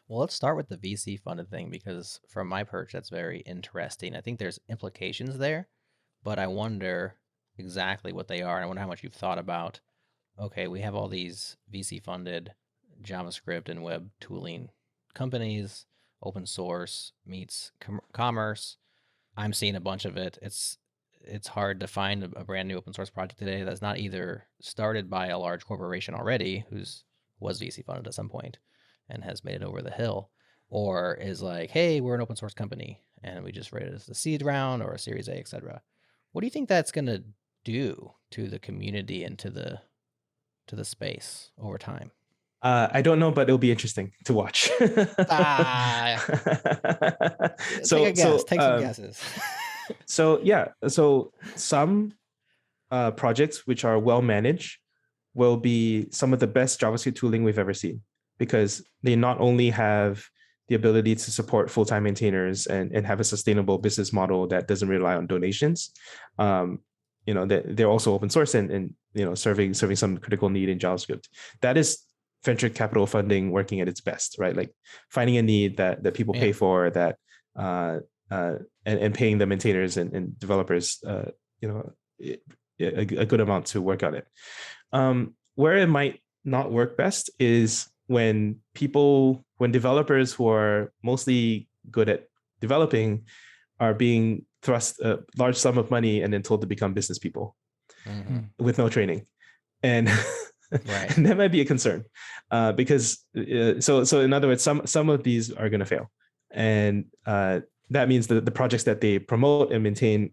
Well, let's start with the VC funded thing because from my perch, that's very interesting. I think there's implications there, but I wonder exactly what they are. And I wonder how much you've thought about, okay, we have all these VC funded JavaScript and web tooling companies, open source meets commerce. I'm seeing a bunch of it. It's hard to find a brand new open source project today that's not either started by a large corporation already who's was VC funded at some point and has made it over the hill, or is like, hey, we're an open source company and we just raised as a seed round or a Series A, etc. What do you think that's going to do to the community and to the space over time? I don't know, but it'll be interesting to watch. Ah, take a so guess. so Take some um, guesses. so yeah, so some projects which are well managed will be some of the best JavaScript tooling we've ever seen because they not only have the ability to support full-time maintainers and have a sustainable business model that doesn't rely on donations. They're also open source and serving some critical need in JavaScript. That is venture capital funding working at its best, right? Like finding a need that people Yeah. pay for, that and paying the maintainers and developers a good amount to work on it. Where it might not work best is when developers who are mostly good at developing are being thrust a large sum of money and then told to become business people with no training. And Right. and that might be a concern because so in other words, some of these are going to fail, and that means that the projects that they promote and maintain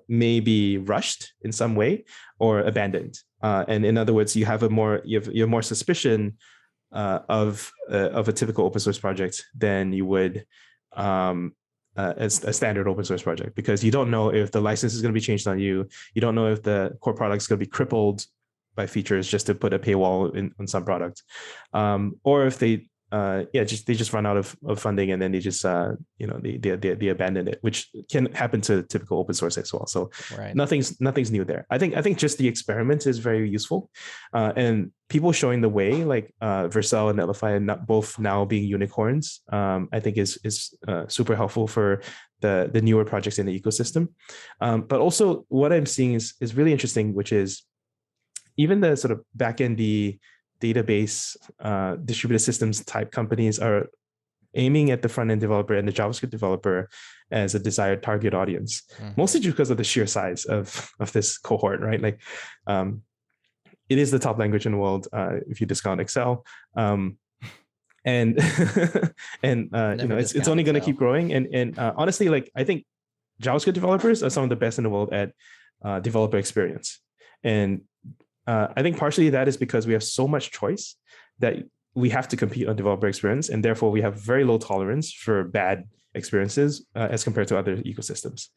may be rushed in some way or abandoned. And in other words, you have more suspicion of a typical open source project than you would as a standard open source project, because you don't know if the license is going to be changed on you. You don't know if the core product is going to be crippled by features just to put a paywall on some product, or if they just run out of funding and then they just they abandon it, which can happen to typical open source as well. So Right. nothing's new there. I think just the experiment is very useful, and people showing the way like Vercel and Netlify, and not both now being unicorns, I think is super helpful for the newer projects in the ecosystem. But also what I'm seeing is really interesting, which is even the sort of backend database distributed systems type companies are aiming at the front end developer and the JavaScript developer as a desired target audience, mostly just because of the sheer size of this cohort, right? Like, it is the top language in the world if you discount Excel, and and it's only going to keep growing. And honestly, like I think JavaScript developers are some of the best in the world at developer experience, and I think partially that is because we have so much choice that we have to compete on developer experience, and therefore we have very low tolerance for bad experiences as compared to other ecosystems.